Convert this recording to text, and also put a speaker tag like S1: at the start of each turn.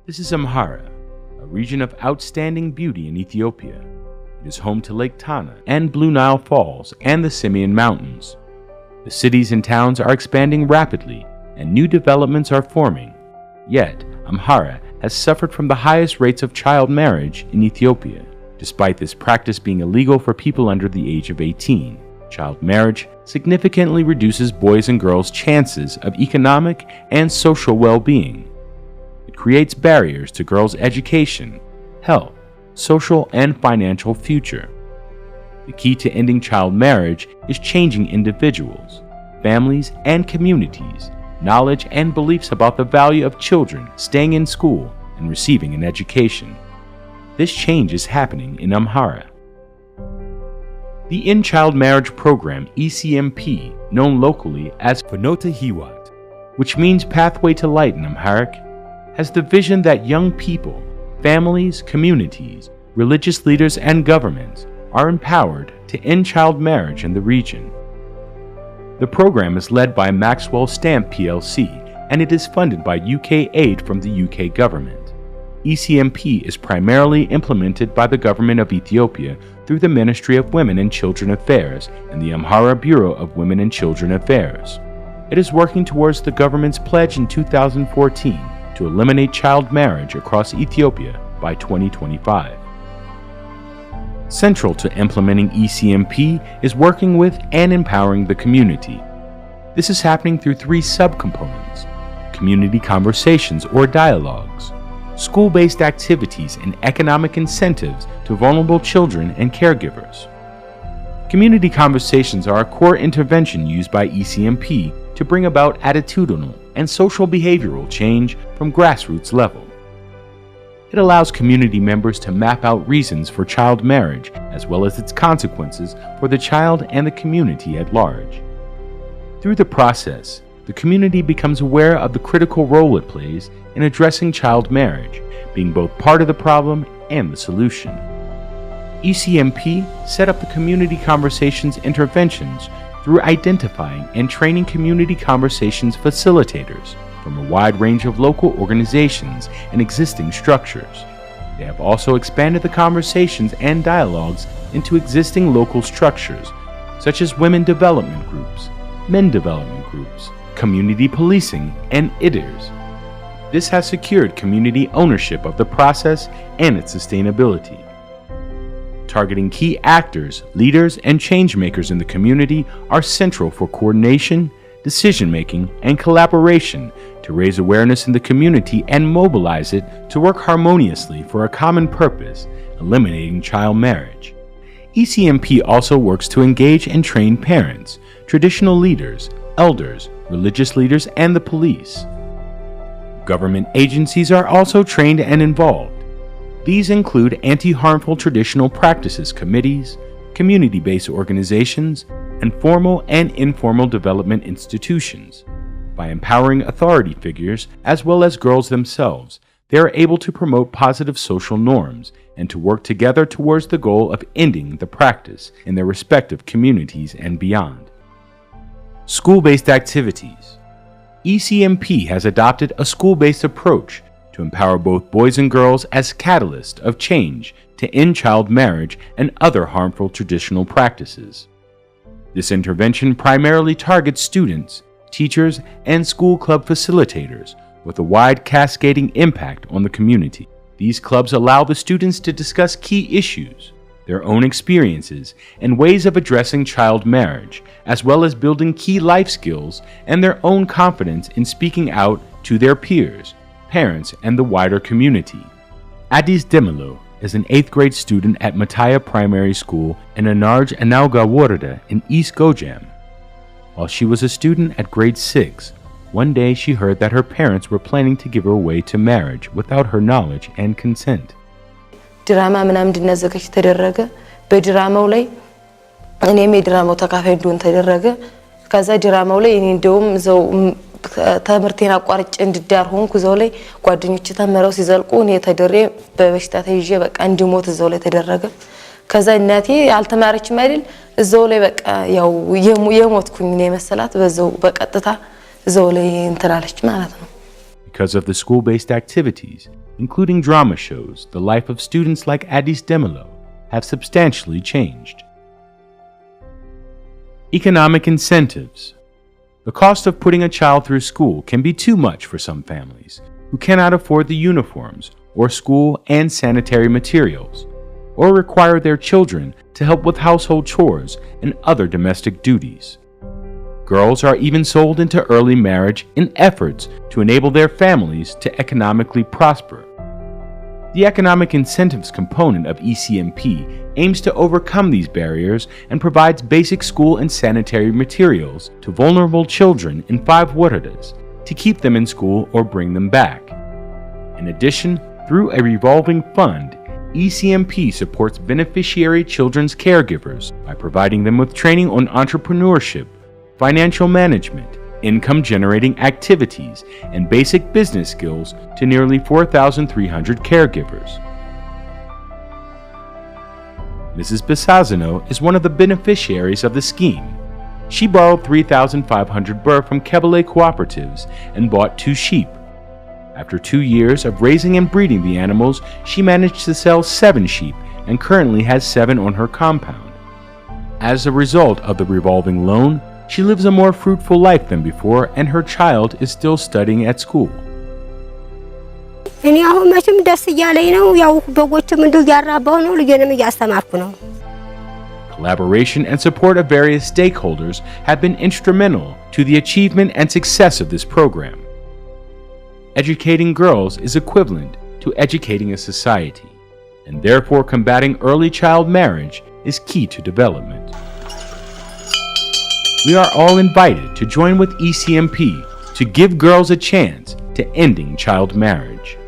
S1: This is Amhara, a region of outstanding beauty in Ethiopia. It is home to Lake Tana and Blue Nile Falls and the Simeon Mountains. The cities and towns are expanding rapidly and new developments are forming. Yet, Amhara has suffered from the highest rates of child marriage in Ethiopia. Despite this practice being illegal for people under the age of 18, child marriage significantly reduces boys and girls' chances of economic and social well-being. It creates barriers to girls' education, health, social, and financial future. The key to ending child marriage is changing individuals, families, and communities' knowledge and beliefs about the value of children staying in school and receiving an education. This change is happening in Amhara. The End Child Marriage Program, ECMP, known locally as Fanota Hiwat, which means Pathway to Light in Amharic, has the vision that young people, families, communities, religious leaders, and governments are empowered to end child marriage in the region. The program is led by Maxwell Stamp plc and it is funded by UK aid from the UK government. ECMP is primarily implemented by the government of Ethiopia through the Ministry of Women and Children Affairs and the Amhara Bureau of Women and Children Affairs. It is working towards the government's pledge in 2014 to eliminate child marriage across Ethiopia by 2025. Central to implementing ECMP is working with and empowering the community. This is happening through three subcomponents: community conversations or dialogues, school-based activities and economic incentives to vulnerable children and caregivers. Community conversations are a core intervention used by ECMP to bring about attitudinal and social behavioral change from grassroots level. It allows community members to map out reasons for child marriage as well as its consequences for the child and the community at large. Through the process, the community becomes aware of the critical role it plays in addressing child marriage, being both part of the problem and the solution. ECMP set up the community conversations interventions through identifying and training community conversations facilitators from a wide range of local organizations and existing structures. They have also expanded the conversations and dialogues into existing local structures, such as women development groups, men development groups, community policing, and IDERs. This has secured community ownership of the process and its sustainability. Targeting key actors, leaders, and changemakers in the community are central for coordination, decision-making, and collaboration to raise awareness in the community and mobilize it to work harmoniously for a common purpose, eliminating child marriage. ECMP also works to engage and train parents, traditional leaders, elders, religious leaders, and the police. Government agencies are also trained and involved. These include anti-harmful traditional practices committees, community-based organizations, and formal and informal development institutions. By empowering authority figures as well as girls themselves, they are able to promote positive social norms and to work together towards the goal of ending the practice in their respective communities and beyond. School-based activities. ECMP has adopted a school-based approach to empower both boys and girls as catalysts of change to end child marriage and other harmful traditional practices. This intervention primarily targets students, teachers, and school club facilitators with a wide cascading impact on the community. These clubs allow the students to discuss key issues, their own experiences, and ways of addressing child marriage, as well as building key life skills and their own confidence in speaking out to their peers, parents, and the wider community. Addis Demelo is an 8th grade student at Mataya Primary School in Anarj Anauga Warada in East Gojam. While she was a student at grade 6, one day she heard that her parents were planning to give her away to marriage without her knowledge and consent.
S2: ድራማ ምናምን እንድናዘጋጅ ተደረገ። በድራማው ላይ እኔም የድራማው ተካፋይ እንደሆን ተደረገ። ከዛ ድራማው ላይ እኔ እንደውም ዘው ተምርቴን አቋርጬ እንድዳር ሆንኩ። ዘው ላይ ጓደኞቼ ተመረው ሲዘልቁ እኔ ተደሬ በበሽታ ተይዤ በቃ እንድሞት ዘው ላይ ተደረገ። ከዛ እናቴ አልተማረችም አይደል ዘው ላይ በቃ ያው የሞትኩኝ ነው መሰላት በዘው በቀጥታ ዘው ላይ እንተላለች ማለት ነው።
S1: Because of the school-based activities, including drama shows, the life of students like Addis Demelo have substantially changed. Economic incentives. The cost of putting a child through school can be too much for some families who cannot afford the uniforms or school and sanitary materials, or require their children to help with household chores and other domestic duties. Girls are even sold into early marriage in efforts to enable their families to economically prosper. The economic incentives component of ECMP aims to overcome these barriers and provides basic school and sanitary materials to vulnerable children in 5 waradas to keep them in school or bring them back. In addition, through a revolving fund, ECMP supports beneficiary children's caregivers by providing them with training on entrepreneurship, financial management, income-generating activities, and basic business skills to nearly 4,300 caregivers. Mrs. Bisazino is one of the beneficiaries of the scheme. She borrowed 3,500 birr from Kebele cooperatives and bought 2 sheep. After 2 years of raising and breeding the animals, she managed to sell 7 sheep and currently has 7 on her compound. As a result of the revolving loan, she lives a more fruitful life than before, and her child is still studying at school. Collaboration and support of various stakeholders have been instrumental to the achievement and success of this program. Educating girls is equivalent to educating a society, and therefore combating early child marriage is key to development. We are all invited to join with ECMP to give girls a chance to ending child marriage.